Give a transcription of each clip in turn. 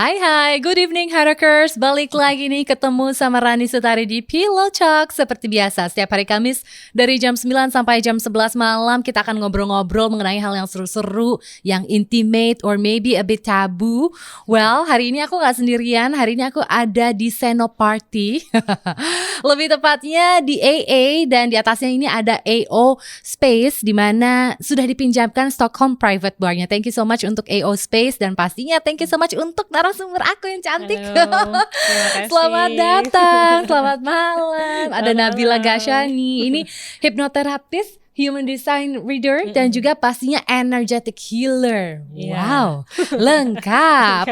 Hai, good evening Harakers. Balik lagi nih ketemu sama Rani Sutari di Pillow Talk. Seperti biasa, setiap hari Kamis dari jam 9 sampai jam 11 malam kita akan ngobrol-ngobrol mengenai hal yang seru-seru, yang intimate or maybe a bit taboo. Well, hari ini aku gak sendirian, hari ini aku ada di Seno Party. Lebih tepatnya di AA, dan di atasnya ini ada AO Space, di mana sudah dipinjamkan Stockholm Private Bar-nya. Thank you so much untuk AO Space, dan pastinya thank you so much untuk narasumber aku yang cantik. Halo, terima kasih. Selamat datang, selamat malam. Ada Nabila Ghashani, ini hipnoterapis, human design reader, dan juga pastinya energetic healer. Wow, lengkap.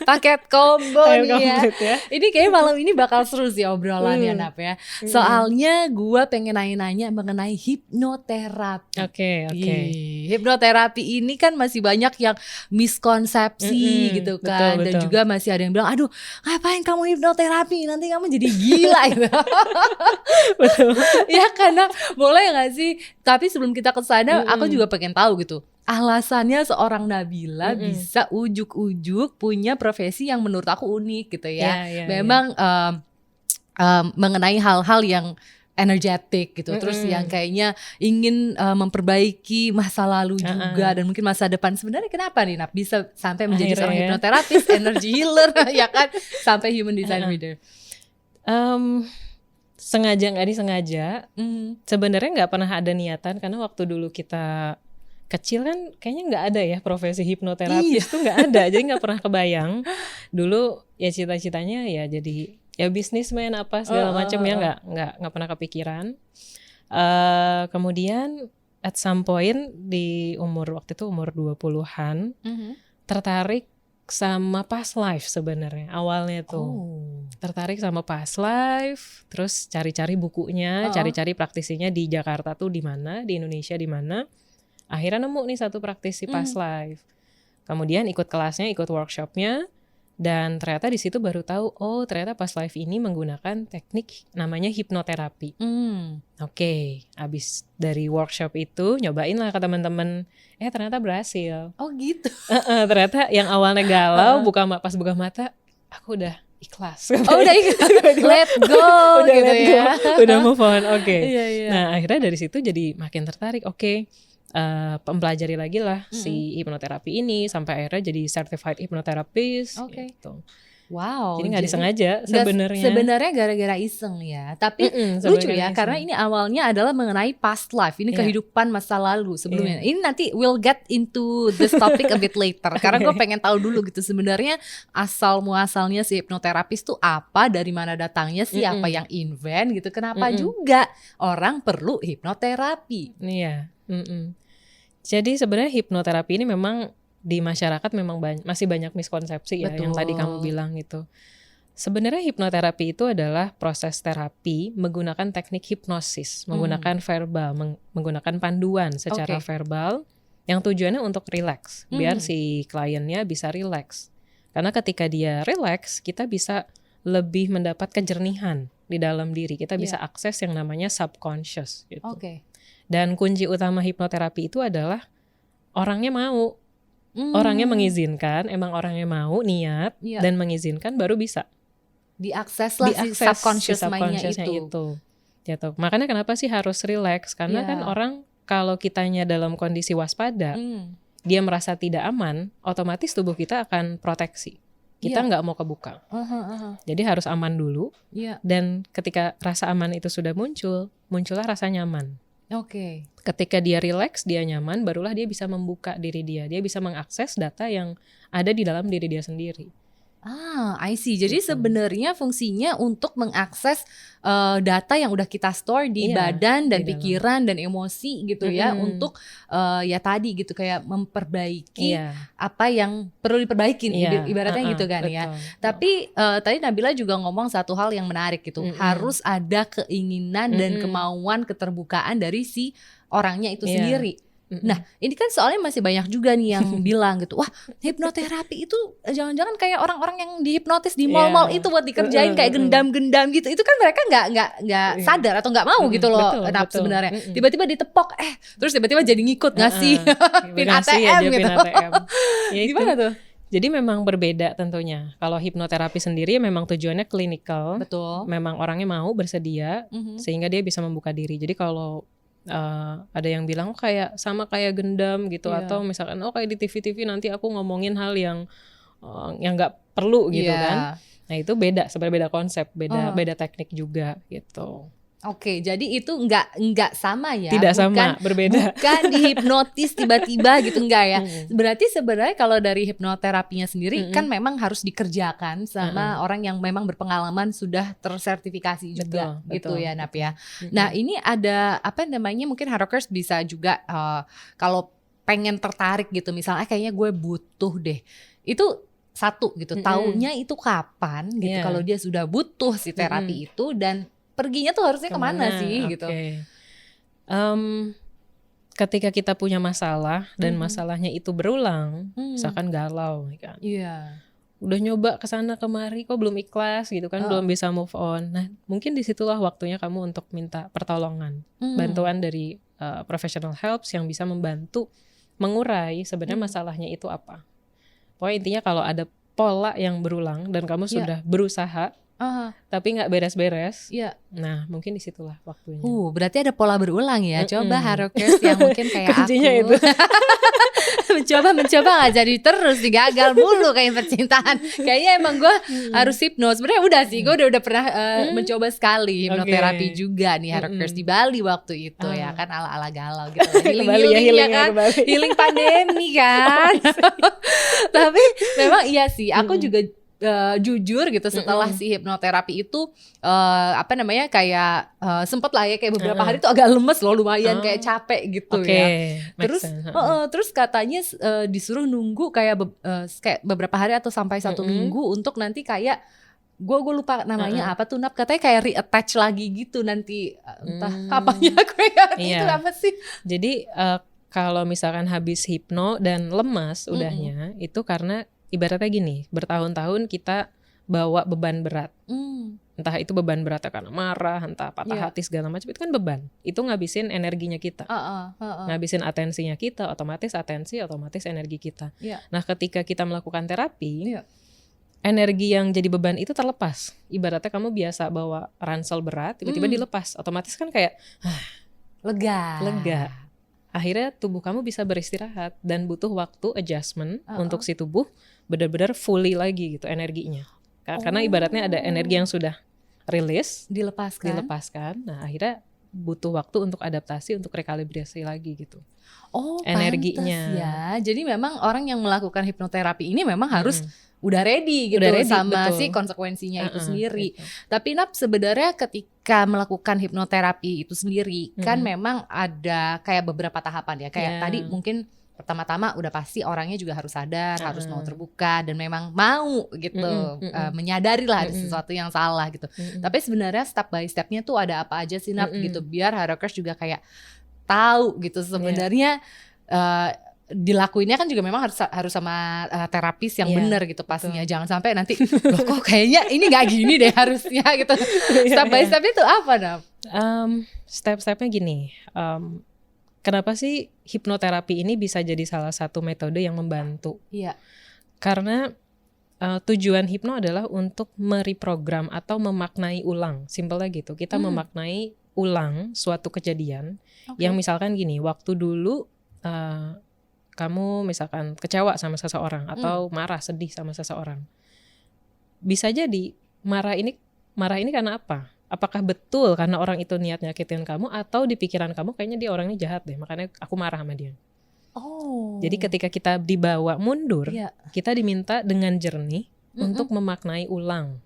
Paket combo nih ya. Ini kayaknya malam ini bakal seru sih obrolannya, Nap ya. Soalnya gue pengen nanya-nanya mengenai hipnoterapi. Oke. Hipnoterapi ini kan masih banyak yang miskonsepsi gitu kan. Betul. Dan juga masih ada yang bilang, aduh ngapain kamu hipnoterapi, nanti kamu jadi gila gitu. Betul. Ya karena boleh gak sih? Tapi sebelum kita ke sana, aku juga pengen tahu gitu, alasannya seorang Nabila bisa ujuk-ujuk punya profesi yang menurut aku unik gitu ya. Memang mengenai hal-hal yang energetik gitu, terus yang kayaknya ingin memperbaiki masa lalu juga, dan mungkin masa depan. Sebenarnya kenapa nih Nap bisa sampai menjadi seorang hipnoterapis, energy healer, ya kan, sampai human design reader? Sengaja nggak disengaja, sebenarnya nggak pernah ada niatan, karena waktu dulu kita kecil kan kayaknya nggak ada ya profesi hipnoterapis tuh nggak ada, jadi nggak pernah kebayang. Dulu ya cita-citanya ya jadi ya bisnismen apa segala macam ya, nggak pernah kepikiran. Kemudian at some point di waktu itu umur 20-an tertarik sama past life sebenarnya awalnya tuh. Tertarik sama past life, terus cari-cari bukunya, cari-cari praktisinya di Jakarta tuh di mana, di Indonesia di mana. Akhirnya nemu nih satu praktisi past life. Kemudian ikut kelasnya, ikut workshopnya, dan ternyata di situ baru tahu, oh ternyata past life ini menggunakan teknik namanya hipnoterapi. Oke, abis dari workshop itu nyobain lah ke teman-teman, ternyata berhasil. Oh gitu. Ternyata yang awalnya galau, pas buka mata, aku udah ikhlas. Oh udah ikhlas, let go. Udah gitu let go, udah move on. Oke. Iya. Nah akhirnya dari situ jadi makin tertarik. Mempelajari lagi lah si hipnoterapi ini sampai akhirnya jadi certified hypnotherapist. Gitu. Wow. Jadi nggak disengaja sebenarnya. Sebenarnya gara-gara iseng ya. Tapi lucu ya, karena ini awalnya adalah mengenai past life. Ini kehidupan masa lalu sebelumnya. Ini nanti we'll get into this topic a bit later. Karena gue pengen tahu dulu gitu sebenarnya asal muasalnya si hipnoterapis tuh apa, dari mana datangnya, siapa yang invent gitu. Kenapa juga orang perlu hipnoterapi? Iya. Jadi sebenarnya hipnoterapi ini memang di masyarakat memang masih banyak miskonsepsi ya. Betul. Yang tadi kamu bilang gitu. Sebenarnya hipnoterapi itu adalah proses terapi menggunakan teknik hipnosis, menggunakan verbal, menggunakan panduan secara verbal yang tujuannya untuk relax, biar si kliennya bisa relax. Karena ketika dia relax, kita bisa lebih mendapat kejernihan di dalam diri. Kita bisa akses yang namanya subconscious gitu. Dan kunci utama hipnoterapi itu adalah orangnya mau. Orangnya mengizinkan, emang orangnya mau, niat, dan mengizinkan baru bisa diakses lah si subconscious mind-nya itu. Gitu. Makanya kenapa sih harus relax? Karena kan orang kalau kitanya dalam kondisi waspada, dia merasa tidak aman, otomatis tubuh kita akan proteksi. Kita nggak mau kebuka. Jadi harus aman dulu. Dan ketika rasa aman itu sudah muncullah rasa nyaman. Ketika dia relax, dia nyaman, barulah dia bisa membuka diri dia. Dia bisa mengakses data yang ada di dalam diri dia sendiri. I see. Jadi sebenarnya fungsinya untuk mengakses data yang udah kita store di badan dan pikiran dan emosi gitu ya, untuk ya tadi gitu kayak memperbaiki apa yang perlu diperbaikin, ibaratnya gitu kan. Betul. Tapi tadi Nabila juga ngomong satu hal yang menarik gitu, harus ada keinginan dan kemauan keterbukaan dari si orangnya itu sendiri. Nah ini kan soalnya masih banyak juga nih yang bilang gitu, wah hipnoterapi itu jangan-jangan kayak orang-orang yang dihipnotis di mall-mall itu buat dikerjain kayak gendam-gendam gitu. Itu kan mereka nggak sadar atau nggak mau gitu loh. Betul. Sebenarnya tiba-tiba ditepok, terus tiba-tiba jadi ngikut ngasih pin ATM gitu. Ya, gimana tuh? Jadi memang berbeda tentunya. Kalau hipnoterapi sendiri memang tujuannya klinikal. Betul. Memang orangnya mau bersedia sehingga dia bisa membuka diri. Jadi kalau ada yang bilang kayak sama kayak gendam gitu, atau misalkan kayak di TV-TV nanti aku ngomongin hal yang nggak perlu gitu kan. Nah itu beda, sebenarnya beda konsep, beda teknik juga gitu. Oke, jadi itu enggak sama ya? Tidak sama, berbeda. Bukan dihipnotis tiba-tiba gitu, enggak ya? Berarti sebenarnya kalau dari hipnoterapinya sendiri kan memang harus dikerjakan sama orang yang memang berpengalaman, sudah tersertifikasi juga, gitu ya Nap ya. Nah ini ada apa namanya, mungkin Harokers bisa juga kalau pengen tertarik gitu, misalnya kayaknya gue butuh deh, itu satu gitu, taunya itu kapan gitu, kalau dia sudah butuh si terapi itu, dan perginya tuh harusnya kemana sih gitu. Ketika kita punya masalah dan masalahnya itu berulang, misalkan galau kan. Udah nyoba kesana kemari kok belum ikhlas gitu kan, belum bisa move on. Nah mungkin disitulah waktunya kamu untuk minta pertolongan, bantuan dari professional helps yang bisa membantu mengurai sebenarnya masalahnya itu apa. Pokoknya intinya kalau ada pola yang berulang dan kamu sudah berusaha tapi nggak beres-beres, nah mungkin disitulah waktunya. Berarti ada pola berulang ya. Coba Harokers yang mungkin kayak kuncinya aku itu. mencoba nggak jadi terus, gagal mulu kayak percintaan. Kayaknya emang gue harus hipnos. Sebenarnya udah sih, gue udah pernah mencoba sekali hipnoterapi juga nih Harokers di Bali waktu itu ya kan, ala-ala galau gitu. Healing ya kan, healing pandemi kan. Tapi memang iya sih, aku juga jujur gitu setelah si hipnoterapi itu apa namanya kayak sempet lah ya kayak beberapa hari tuh agak lemes loh, lumayan kayak capek gitu ya. Terus katanya disuruh nunggu kayak beberapa hari atau sampai 1 minggu untuk nanti kayak gue lupa namanya apa tuh Nap, katanya kayak reattach lagi gitu nanti entah apanya gue itu apa sih. Jadi kalau misalkan habis hipno dan lemas udahnya itu karena ibaratnya gini, bertahun-tahun kita bawa beban berat. Entah itu beban beratnya karena marah, entah patah hati segala macam, itu kan beban. Itu ngabisin energinya kita. Ngabisin atensinya kita, otomatis energi kita. Nah, ketika kita melakukan terapi, energi yang jadi beban itu terlepas. Ibaratnya kamu biasa bawa ransel berat, tiba-tiba dilepas. Otomatis kan kayak lega. Akhirnya tubuh kamu bisa beristirahat dan butuh waktu adjustment untuk si tubuh benar-benar fully lagi gitu energinya. Karena ibaratnya ada energi yang sudah rilis, dilepaskan. Nah, akhirnya butuh waktu untuk adaptasi, untuk rekalibrasi lagi gitu. Energinya. Pantes ya. Jadi memang orang yang melakukan hipnoterapi ini memang harus udah ready gitu, sama si konsekuensinya itu sendiri. Tapi Nap, sebenarnya ketika melakukan hipnoterapi itu sendiri kan memang ada kayak beberapa tahapan ya. Kayak tadi mungkin pertama-tama udah pasti orangnya juga harus sadar, harus mau terbuka dan memang mau gitu, menyadari lah ada sesuatu yang salah gitu. Tapi sebenarnya step by stepnya tuh ada apa aja sih Nap gitu, biar Harokers juga kayak tahu gitu sebenarnya dilakuinnya kan juga memang harus sama terapis yang benar gitu pastinya. Jangan sampai nanti loh kok kayaknya ini nggak gini deh harusnya gitu. Step by stepnya itu apa Nap? Step-stepnya gini. Kenapa sih hipnoterapi ini bisa jadi salah satu metode yang membantu? Karena tujuan hipno adalah untuk mereprogram atau memaknai ulang. Simpelnya gitu. Kita memaknai ulang suatu kejadian yang misalkan gini, waktu dulu kamu misalkan kecewa sama seseorang atau marah, sedih sama seseorang. Bisa jadi marah ini karena apa? Apakah betul karena orang itu niat nyakitin kamu, atau di pikiran kamu kayaknya dia orangnya jahat deh, makanya aku marah sama dia. Jadi ketika kita dibawa mundur, kita diminta dengan jernih untuk memaknai ulang.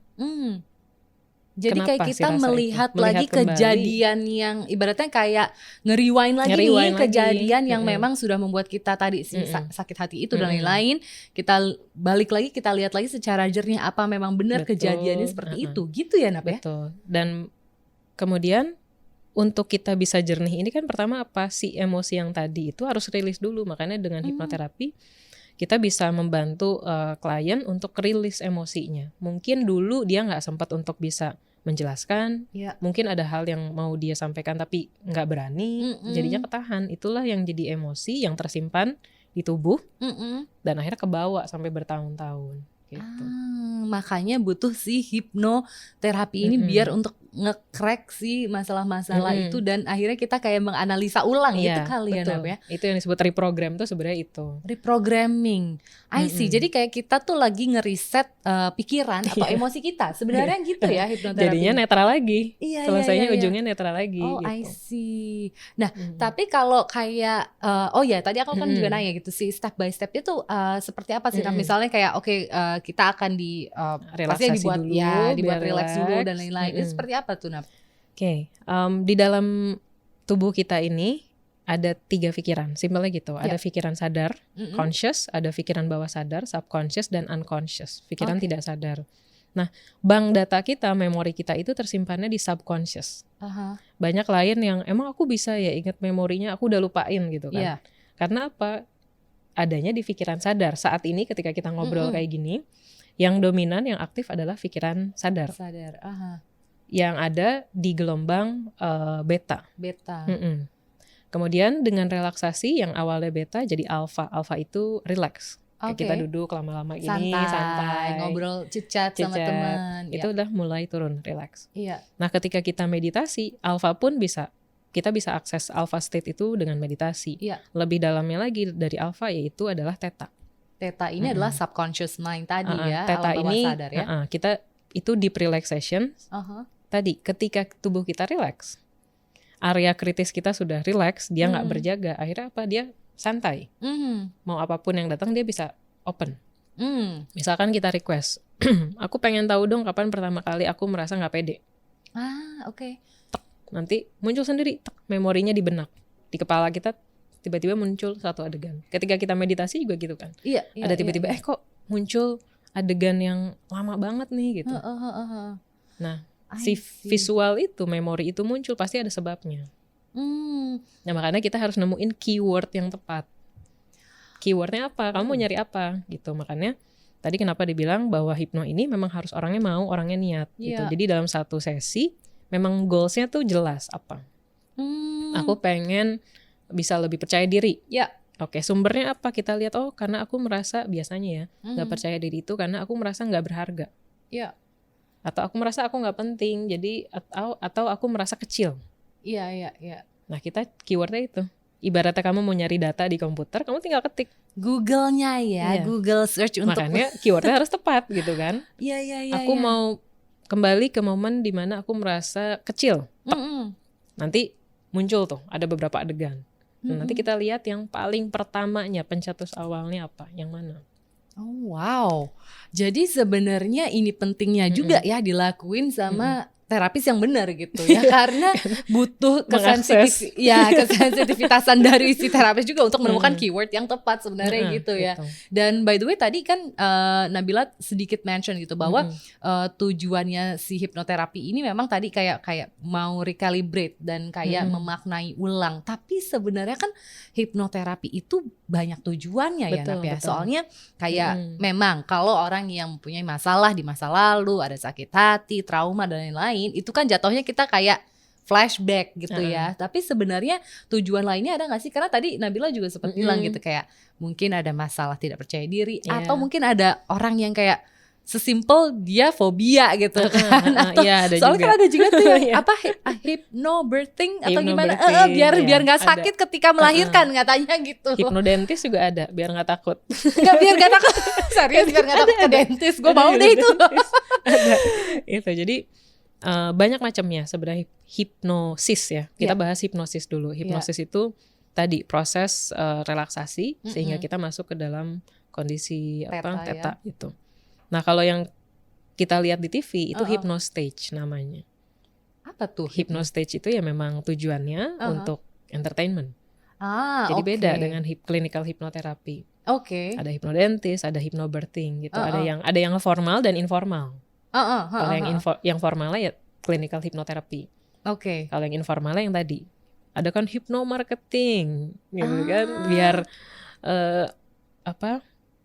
Jadi Kenapa kayak kita melihat lagi kembali kejadian yang ibaratnya kayak nge-rewind lagi kejadian yang memang sudah membuat kita tadi sakit hati itu dan lain-lain. Kita balik lagi, kita lihat lagi secara jernih apa memang benar kejadiannya seperti itu. Gitu ya Nap ya? Betul. Dan kemudian untuk kita bisa jernih ini kan pertama apa sih emosi yang tadi itu harus rilis dulu. Makanya dengan hipnoterapi kita bisa membantu klien untuk rilis emosinya. Mungkin dulu dia nggak sempat untuk bisa menjelaskan, mungkin ada hal yang mau dia sampaikan tapi nggak berani, jadinya ketahan. Itulah yang jadi emosi yang tersimpan, di tubuh Mm-mm. dan akhirnya kebawa sampai bertahun-tahun gitu. Makanya butuh si hipnoterapi ini biar untuk nge-crack si masalah-masalah itu dan akhirnya kita kayak menganalisa ulang gitu kali ya, Nab ya. Itu yang disebut reprogram tuh sebenarnya itu. Reprogramming. I see. Jadi kayak kita tuh lagi ngeriset pikiran atau emosi kita. Sebenarnya gitu ya hipnoterapi. Jadinya netral lagi. Iya, Selesainya ujungnya netral lagi Oh, gitu. I see. Nah, tapi kalau kayak tadi aku kan juga nanya gitu sih step by step itu seperti apa sih? Nah, misalnya kayak kita akan pastinya dibuat dulu, dibuat relax dulu dan lain-lain. Itu seperti apa tuh, Nab? Oke, di dalam tubuh kita ini ada 3 pikiran, simpelnya gitu. Ada pikiran sadar, conscious, ada pikiran bawah sadar, subconscious, dan unconscious, pikiran tidak sadar. Nah, bank data kita, memori kita itu tersimpannya di subconscious. Banyak klien yang emang aku bisa ya ingat memorinya, aku udah lupain gitu kan. Karena apa? Adanya di pikiran sadar. Saat ini ketika kita ngobrol kayak gini, yang dominan, yang aktif adalah pikiran sadar. Yang ada di gelombang beta. Kemudian dengan relaksasi yang awalnya beta jadi alfa. Alfa itu relax. Kita duduk lama-lama gini, santai, ngobrol chit-chat sama teman. Itu udah mulai turun, relax. Nah, ketika kita meditasi, alfa pun kita bisa akses alpha state itu dengan meditasi. Lebih dalamnya lagi dari alpha yaitu adalah theta. Theta ini adalah subconscious mind tadi ya, theta alam bawah ini sadar ya. Kita itu deep relaxation. Tadi ketika tubuh kita relax, area kritis kita sudah relax, dia nggak berjaga, akhirnya apa? Dia santai. Mau apapun yang datang dia bisa open. Misalkan kita request, aku pengen tahu dong kapan pertama kali aku merasa nggak pede. Nanti muncul sendiri memorinya di benak, di kepala kita tiba-tiba muncul satu adegan. Ketika kita meditasi juga gitu kan. Ada tiba-tiba kok muncul adegan yang lama banget nih gitu. Nah, si visual itu, memori itu muncul pasti ada sebabnya. Nah, makanya kita harus nemuin keyword yang tepat. Keywordnya apa? Kamu mau nyari apa? Gitu. Makanya tadi kenapa dibilang bahwa hipno ini memang harus orangnya mau, orangnya niat. Gitu. Jadi dalam satu sesi memang goalsnya tuh jelas apa. Aku pengen bisa lebih percaya diri. Oke, sumbernya apa? Kita lihat, karena aku merasa biasanya ya nggak percaya diri itu karena aku merasa nggak berharga. Atau aku merasa aku nggak penting, jadi atau aku merasa kecil. Nah, kita keywordnya itu. Ibaratnya kamu mau nyari data di komputer, kamu tinggal ketik Google-nya Google search untuk. Makanya keywordnya harus tepat gitu kan. Aku mau kembali ke momen dimana aku merasa kecil. Nanti muncul tuh ada beberapa adegan. Nanti kita lihat yang paling pertamanya, pencetus awalnya apa, yang mana. Wow. Jadi sebenarnya ini pentingnya juga ya dilakuin sama terapis yang benar gitu ya, karena butuh kesensitivitasan dari si terapis juga untuk menemukan keyword yang tepat sebenarnya gitu ya. Dan by the way tadi kan Nabila sedikit mention gitu bahwa tujuannya si hipnoterapi ini memang tadi kayak mau recalibrate dan kayak memaknai ulang. Tapi sebenarnya kan hipnoterapi itu banyak tujuannya ya, Nab ya. Soalnya kayak memang kalau orang yang mempunyai masalah di masa lalu, ada sakit hati, trauma dan lain-lain, itu kan jatuhnya kita kayak flashback gitu ya. Tapi sebenarnya tujuan lainnya ada gak sih? Karena tadi Nabila juga sempat bilang gitu kayak mungkin ada masalah tidak percaya diri atau mungkin ada orang yang kayak sesimpel dia fobia gitu kan. Atau ada soalnya juga. kan ada juga tuh yang hypnobirthing atau gimana biar gak sakit ketika melahirkan katanya gitu. Hipnodentis juga ada biar gak takut. Biar gak takut. Serius biar gak takut ke dentis. Gue mau deh itu. Ada. Itu jadi banyak macamnya sebenarnya hipnosis ya. Kita bahas hipnosis dulu. Hipnosis itu tadi proses relaksasi sehingga kita masuk ke dalam kondisi theta gitu. Nah, kalau yang kita lihat di TV itu hypnostage namanya. Apa tuh? Hypnostage itu ya memang tujuannya untuk entertainment. Jadi beda dengan clinical hypnotherapy. Ada hipnodentis, ada hypnobirthing gitu. Ada yang formal dan informal. Kalau yang formalnya ya clinical hypnotherapy. Kalau yang informalnya yang tadi ada kan hypnomarketing gitu kan, biar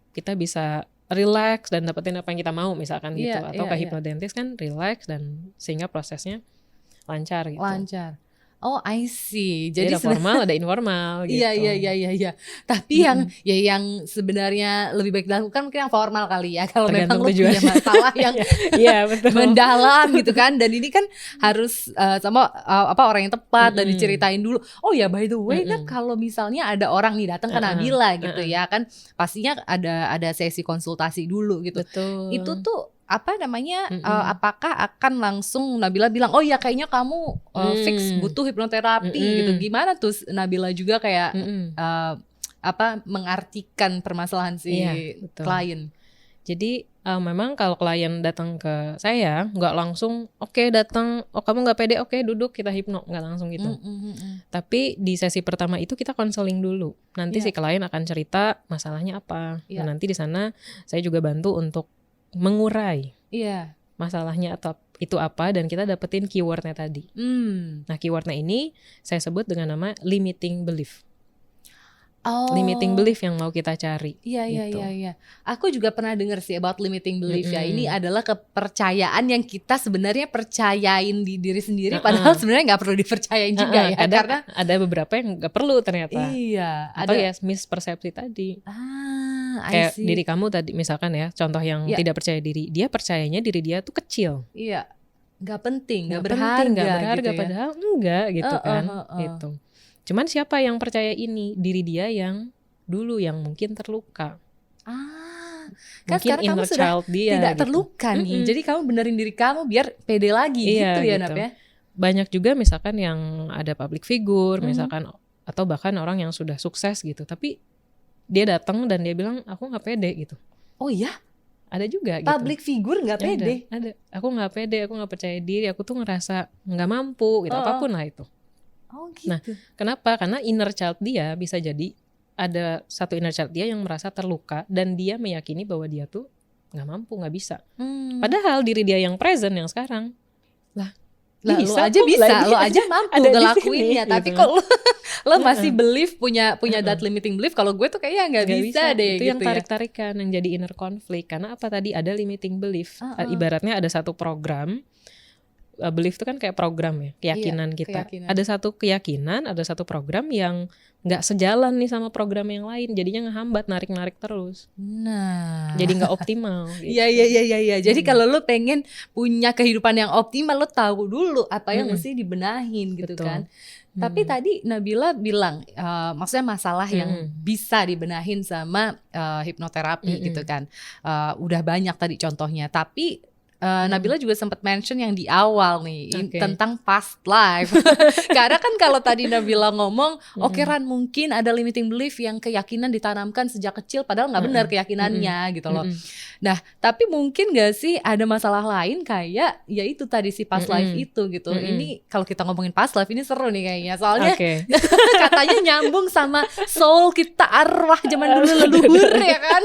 kita bisa relax dan dapetin apa yang kita mau misalkan gitu. Atau kayak hipnodentis kan relax dan sehingga prosesnya lancar gitu. Oh, I see. Jadi ada formal, ada informal gitu. Iya. Tapi yang sebenarnya lebih baik dilakukan mungkin yang formal kali ya. Kalau memang lo punya masalah yang mendalam gitu kan. Dan ini kan harus sama orang yang tepat dan diceritain dulu. Oh ya, by the way, kan kalau misalnya ada orang nih datang ke Nabila gitu ya kan, pastinya ada sesi konsultasi dulu gitu. Betul. Itu tuh apa namanya, apakah akan langsung Nabila bilang, oh ya kayaknya kamu fix butuh hipnoterapi gitu. Gimana tuh Nabila juga kayak mengartikan permasalahan si klien. Jadi memang kalau klien datang ke saya nggak langsung datang, kamu nggak pede, duduk kita hipno, nggak langsung gitu. Tapi di sesi pertama itu kita konseling dulu. Nanti si klien akan cerita masalahnya apa. Nah, nanti di sana saya juga bantu untuk mengurai masalahnya atau itu apa, dan kita dapetin keywordnya tadi. Nah, keywordnya ini saya sebut dengan nama limiting belief. Limiting belief yang mau kita cari. Iya. Aku juga pernah dengar sih about limiting belief ya. Ini adalah kepercayaan yang kita sebenarnya percayain di diri sendiri, padahal sebenarnya nggak perlu dipercayain juga ya. Karena ada beberapa yang nggak perlu ternyata. Iya. Atau mispersepsi tadi. Kayak diri kamu tadi misalkan ya, contoh yang tidak percaya diri, dia percayanya diri dia tuh kecil. Iya. Nggak penting, nggak berharga gitu ya. Padahal enggak gitu kan. Gitu. Cuman siapa yang percaya ini? Diri dia yang dulu yang mungkin terluka. Kan mungkin sekarang kamu sudah tidak terluka nih. Jadi kamu benerin diri kamu biar pede lagi gitu ya, Nap ya. Banyak juga misalkan yang ada public figure misalkan, atau bahkan orang yang sudah sukses gitu, tapi dia datang dan dia bilang aku nggak pede gitu. Oh iya? Ada juga gitu. Public figure nggak pede? Ada. Aku nggak pede, aku nggak percaya diri, aku tuh ngerasa nggak mampu gitu, apapun lah itu. Oh gitu. Nah, kenapa? Karena inner child dia bisa jadi ada satu inner child dia yang merasa terluka dan dia meyakini bahwa dia tuh nggak mampu, nggak bisa. Padahal diri dia yang present yang sekarang lo aja bisa, lo aja mampu ngelakuinnya, tapi kok lo masih belief punya that limiting belief. Kalau gue tuh kayaknya nggak bisa deh. Itu gitu yang tarik-tarikan, yang jadi inner conflict. Karena apa tadi ada limiting belief. Ibaratnya ada satu program. Belief itu kan kayak program ya, keyakinan kita. Ada satu keyakinan, ada satu program yang nggak sejalan nih sama program yang lain, jadinya ngehambat, narik terus. Nah, jadi nggak optimal. Gitu. Iya. Jadi kalau lo pengen punya kehidupan yang optimal, lo tahu dulu apa yang mesti dibenahin gitu. Betul. Kan. Tapi tadi Nabila bilang, maksudnya masalah yang bisa dibenahin sama hipnoterapi gitu kan. Udah banyak tadi contohnya, tapi Nabila juga sempat mention yang di awal nih tentang past life. Karena kan kalau tadi Nabila ngomong, Ran mungkin ada limiting belief yang keyakinan ditanamkan sejak kecil padahal nggak benar keyakinannya gitu loh. Nah, tapi mungkin nggak sih ada masalah lain kayak ya itu tadi si past life itu gitu. Ini kalau kita ngomongin past life ini seru nih kayaknya. Soalnya katanya nyambung sama soul kita, arwah zaman dulu leluhur ya kan.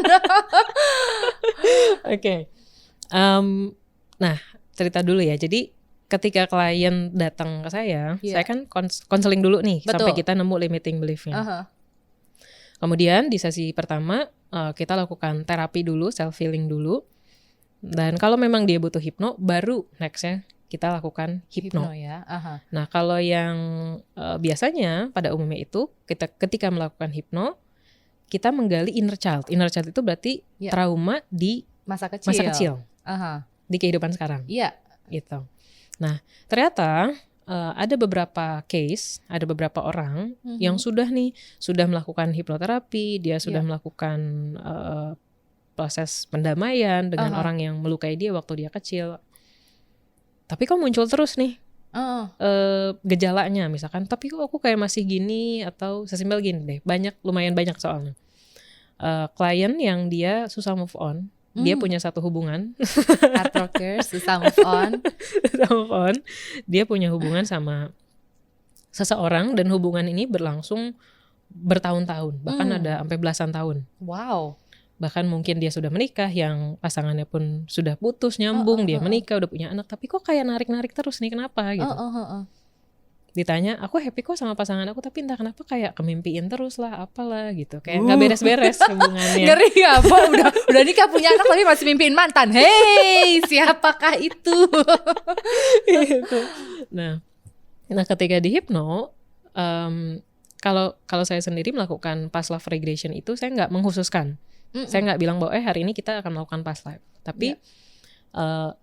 Nah, cerita dulu ya. Jadi ketika klien datang ke saya kan konseling dulu nih. Betul. Sampai kita nemu limiting belief-nya. Kemudian di sesi pertama kita lakukan terapi dulu, self healing dulu. Dan kalau memang dia butuh hipno, baru nextnya kita lakukan hipno ya. Nah, kalau yang biasanya pada umumnya itu kita ketika melakukan hipno, kita menggali inner child. Inner child itu berarti trauma di masa kecil. Di kehidupan sekarang. Iya. Gitu. Nah, ternyata ada beberapa case, ada beberapa orang yang sudah melakukan hipnoterapi, dia sudah melakukan proses pendamaian dengan orang yang melukai dia waktu dia kecil. Tapi kok muncul terus nih gejalanya, misalkan, tapi kok aku kayak masih gini, atau sesimpel gini deh, lumayan banyak soalnya. Klien yang dia susah move on, dia punya satu hubungan, heartbroker, susah move on. Dia punya hubungan sama seseorang dan hubungan ini berlangsung bertahun-tahun, bahkan ada sampai belasan tahun. Wow. Bahkan mungkin dia sudah menikah, yang pasangannya pun sudah putus nyambung, dia menikah, udah punya anak, tapi kok kayak narik-narik terus nih, kenapa gitu. Ditanya, aku happy kok sama pasangan aku, tapi entah kenapa kayak kemimpiin terus lah, apalah gitu, kayak nggak beres-beres hubungannya. Ngeri apa? Udah nikah punya anak tapi masih mimpiin mantan. Hey, siapakah itu? Gitu. Nah, Nah, ketika di hipno, kalau saya sendiri melakukan past life regression itu saya nggak mengkhususkan. Saya nggak bilang bahwa hari ini kita akan melakukan past life. Tapi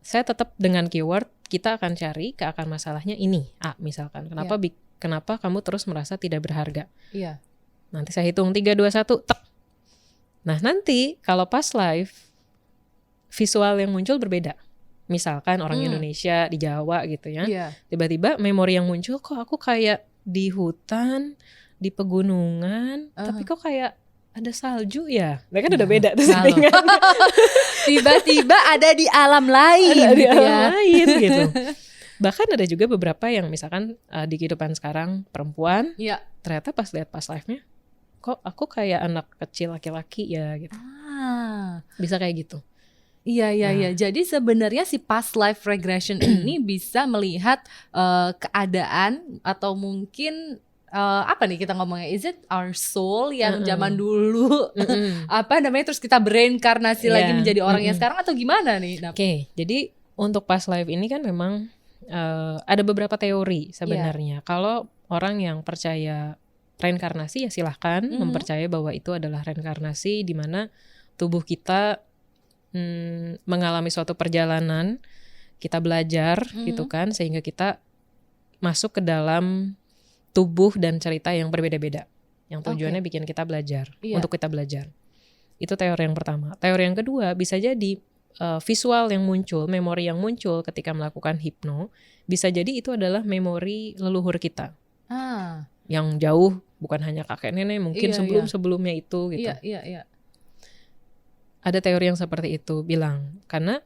saya tetap dengan keyword kita akan cari ke akar masalahnya ini. Misalkan kenapa kamu terus merasa tidak berharga? Iya. Nanti saya hitung 3, 2, 1, tek. Nah, nanti kalau past life visual yang muncul berbeda. Misalkan orang Indonesia di Jawa gitu ya. Tiba-tiba memori yang muncul, kok aku kayak di hutan, di pegunungan, tapi kok kayak ada salju ya. Nah, kan udah beda tuh settingan. Tiba-tiba ada di alam lain ada gitu di alam ya. lain gitu. Bahkan ada juga beberapa yang misalkan di kehidupan sekarang perempuan, ternyata pas lihat past life-nya, kok aku kayak anak kecil laki-laki ya gitu. Bisa kayak gitu. Iya. Jadi sebenarnya si past life regression ini bisa melihat keadaan atau mungkin apa nih kita ngomongnya, is it our soul yang zaman dulu apa namanya, terus kita bereinkarnasi lagi menjadi orang yang sekarang, atau gimana nih? Oke, jadi untuk past life ini kan memang ada beberapa teori sebenarnya. Kalau orang yang percaya reinkarnasi ya silahkan mempercayai bahwa itu adalah reinkarnasi, di mana tubuh kita mengalami suatu perjalanan, kita belajar gitu kan, sehingga kita masuk ke dalam tubuh dan cerita yang berbeda-beda, yang tujuannya bikin kita belajar, untuk kita belajar. Itu teori yang pertama. Teori yang kedua, bisa jadi visual yang muncul, memori yang muncul ketika melakukan hipno, bisa jadi itu adalah memori leluhur kita, yang jauh, bukan hanya kakek nenek, mungkin sebelum-sebelumnya itu gitu. Iya. Ada teori yang seperti itu bilang, karena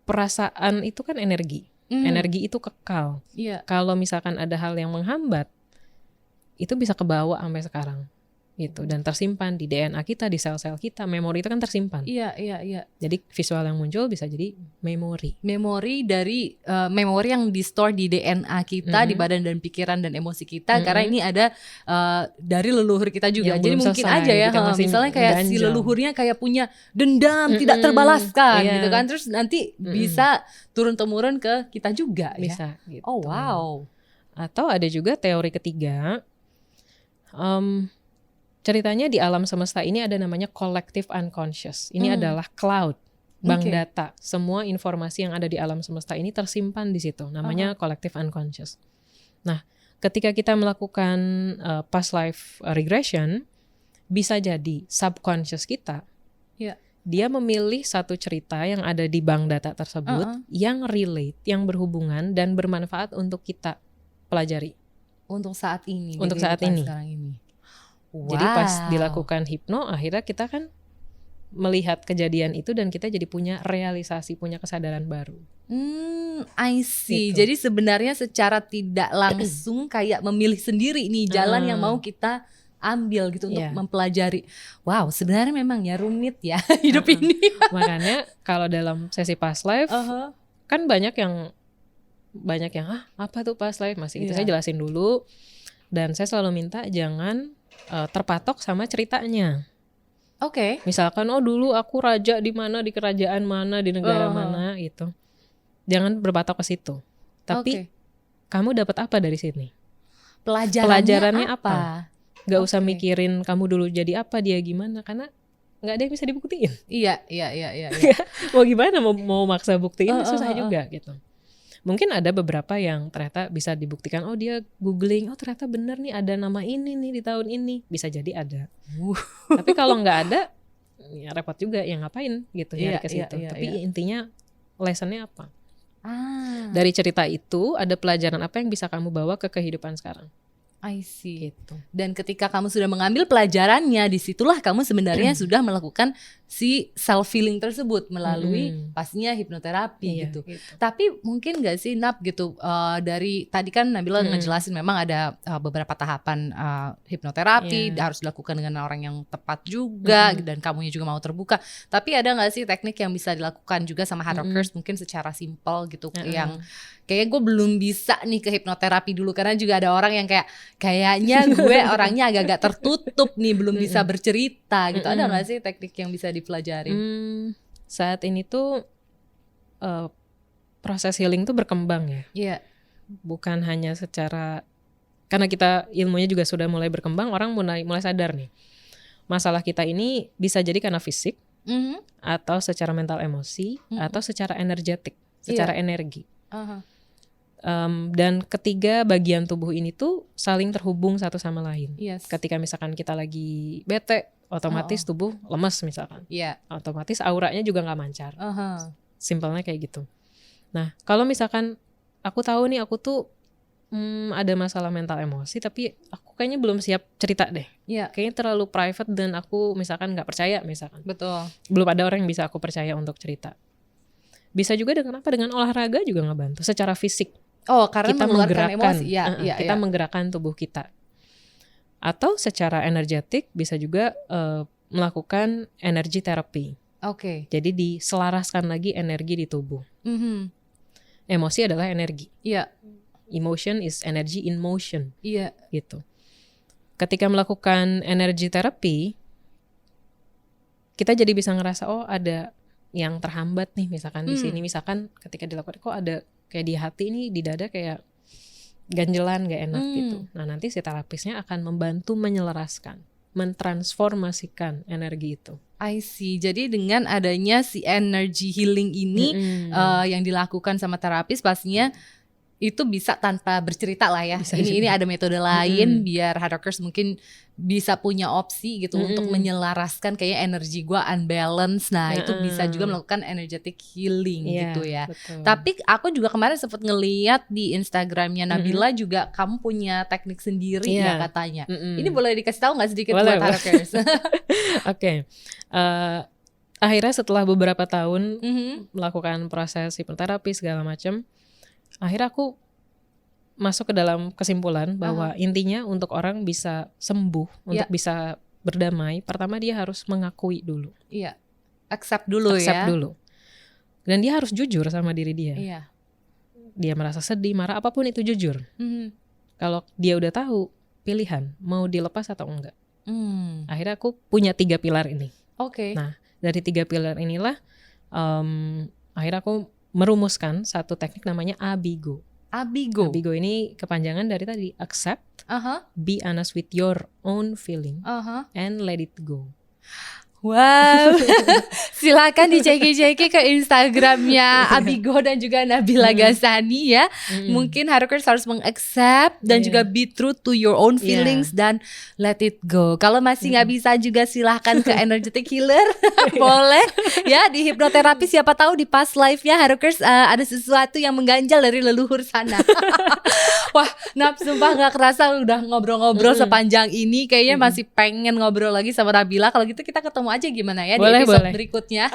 perasaan itu kan energi. Energi itu kekal. Kalau misalkan ada hal yang menghambat, itu bisa kebawa sampai sekarang gitu, dan tersimpan di DNA kita, di sel-sel kita. Memori itu kan tersimpan. Iya. Jadi visual yang muncul bisa jadi memori Dari memori yang di-store di DNA kita, di badan dan pikiran dan emosi kita, karena ini ada dari leluhur kita juga. Jadi mungkin aja ya, misalnya kayak si leluhurnya kayak punya dendam tidak terbalaskan gitu kan, terus nanti bisa turun-temurun ke kita juga bisa, ya. Gitu. Oh wow. Atau ada juga teori ketiga, ceritanya di alam semesta ini ada namanya collective unconscious. Ini adalah cloud, bank data. Semua informasi yang ada di alam semesta ini tersimpan di situ. Namanya collective unconscious. Nah, ketika kita melakukan past life regression, bisa jadi subconscious kita, dia memilih satu cerita yang ada di bank data tersebut, yang relate, yang berhubungan dan bermanfaat untuk kita pelajari. Untuk saat ini. Untuk saat ini. Sekarang ini. Wow. Jadi pas dilakukan hipno, akhirnya kita kan melihat kejadian itu dan kita jadi punya realisasi, punya kesadaran baru. I see. Gitu. Jadi sebenarnya secara tidak langsung kayak memilih sendiri nih jalan yang mau kita ambil gitu untuk mempelajari. Wow, sebenarnya memang ya rumit ya hidup ini. Makanya kalau dalam sesi past life kan banyak yang apa tuh past life, masih itu saya jelasin dulu, dan saya selalu minta jangan terpatok sama ceritanya. Misalkan dulu aku raja di mana, di kerajaan mana, di negara mana gitu. Jangan berpatok ke situ. Tapi kamu dapat apa dari sini? Pelajarannya apa? Gak usah mikirin kamu dulu jadi apa, dia gimana, karena nggak ada yang bisa dibuktiin. Iya. Mau gimana, mau maksa buktiin susah juga gitu. Mungkin ada beberapa yang ternyata bisa dibuktikan, dia googling, ternyata benar nih ada nama ini nih di tahun ini, bisa jadi ada. Tapi kalau nggak ada, ya repot juga, ya ngapain gitu nyari ke situ. Tapi intinya lessonnya apa? Dari cerita itu ada pelajaran apa yang bisa kamu bawa ke kehidupan sekarang? I see. Gitu. Dan ketika kamu sudah mengambil pelajarannya, disitulah kamu sebenarnya sudah melakukan si self healing tersebut melalui pastinya hipnoterapi gitu. Tapi mungkin nggak sih Nap gitu, dari tadi kan Nabila ngejelasin memang ada beberapa tahapan hipnoterapi harus dilakukan dengan orang yang tepat juga, dan kamunya juga mau terbuka. Tapi ada nggak sih teknik yang bisa dilakukan juga sama hard rockers mungkin secara simpel gitu, yang kayaknya gue belum bisa nih ke hipnoterapi dulu, karena juga ada orang yang kayaknya gue orangnya agak-agak tertutup nih, belum bisa bercerita gitu. Ada nggak sih teknik yang bisa dipelajari? Saat ini tuh proses healing tuh berkembang ya. bukan hanya secara, karena kita ilmunya juga sudah mulai berkembang, orang mulai sadar nih masalah kita ini bisa jadi karena fisik, atau secara mental emosi, atau secara energetik, secara energi. Dan ketiga bagian tubuh ini tuh saling terhubung satu sama lain. Ketika misalkan kita lagi bete, otomatis tubuh lemes misalkan, otomatis auranya juga nggak mancar. Simpelnya kayak gitu. Nah, kalau misalkan aku tahu nih aku tuh ada masalah mental emosi, tapi aku kayaknya belum siap cerita deh. Kayaknya terlalu private dan aku misalkan nggak percaya misalkan. Betul. Belum ada orang yang bisa aku percaya untuk cerita. Bisa juga dengan apa? Dengan olahraga juga ngebantu secara fisik. Oh, karena kita menggerakkan menggerakkan emosi. Kita menggerakkan tubuh kita. Atau secara energetik bisa juga melakukan energy therapy. Jadi diselaraskan lagi energi di tubuh. Emosi adalah energi. Emotion is energy in motion. Gitu. Ketika melakukan energy therapy, kita jadi bisa ngerasa ada yang terhambat nih misalkan di sini, misalkan ketika dilakukan kok ada kayak di hati ini, di dada kayak ganjelan, gak enak gitu. Nah, nanti si terapisnya akan membantu menyelaraskan, mentransformasikan energi itu. I see. Jadi dengan adanya si energy healing ini yang dilakukan sama terapis, pastinya itu bisa tanpa bercerita lah ya. Ini ada metode lain biar hardworkers mungkin bisa punya opsi gitu untuk menyelaraskan kayak energi gua unbalance. Nah, itu bisa juga melakukan energetic healing gitu ya. Betul. Tapi aku juga kemarin sempat ngeliat di Instagramnya Nabila juga kamu punya teknik sendiri ya katanya. Ini boleh dikasih tahu nggak sedikit buat hardworkers? Akhirnya setelah beberapa tahun melakukan proses hipnoterapi segala macam, akhirnya aku masuk ke dalam kesimpulan bahwa intinya untuk orang bisa sembuh, untuk bisa berdamai, pertama dia harus mengakui dulu. Accept dulu. Dan dia harus jujur sama diri dia. Dia merasa sedih, marah, apapun itu jujur. Kalau dia udah tahu pilihan mau dilepas atau enggak. Akhirnya aku punya 3 pilar ini. Nah, dari 3 pilar inilah akhirnya aku merumuskan satu teknik namanya ABIGO. ABIGO ini kepanjangan dari tadi, accept, be honest with your own feeling, and let it go. Wow, silakan diceki-ceki ke Instagramnya ABIGO dan juga Nabila Ghazani ya. Mungkin hardworkers harus mengaccept dan juga be true to your own feelings dan let it go. Kalau masih nggak bisa juga silahkan ke energetic healer, boleh ya di hipnoterapi. Siapa tahu di past life-nya hardworkers ada sesuatu yang mengganjal dari leluhur sana. Wah, sumpah nggak kerasa udah ngobrol-ngobrol sepanjang ini. Kayaknya masih pengen ngobrol lagi sama Nabila. Kalau gitu kita ketemu aja gimana ya di episode berikutnya.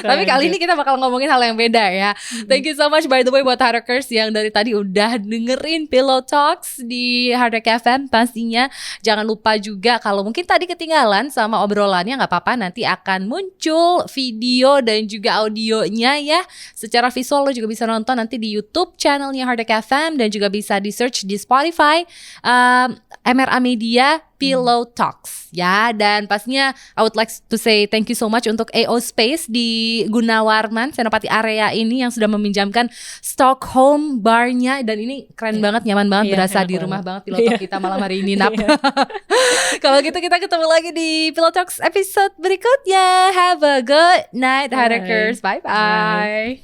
Tapi kali ini kita bakal ngomongin hal yang beda ya. Thank you so much by the way buat hardworkers yang dari tadi udah dengerin Pillow Talks di Hard Rock FM. Pastinya jangan lupa juga kalau mungkin tadi ketinggalan sama obrolannya, nggak apa-apa, nanti akan muncul video dan juga audionya ya. Secara visual lo juga bisa nonton nanti di YouTube channelnya Hard Rock FM dan juga bisa di search di Spotify MRA Media Pillow Talks ya. Dan pastinya I would like to say thank you so much untuk AO Space di Gunawarman Senopati area ini yang sudah meminjamkan Stockholm barnya, dan ini keren banget, nyaman banget, berasa di rumah banget Pillow Talk kita malam hari ini. Kalau gitu kita ketemu lagi di Pillow Talks episode berikutnya. Have a good night hardworkers. Bye bye.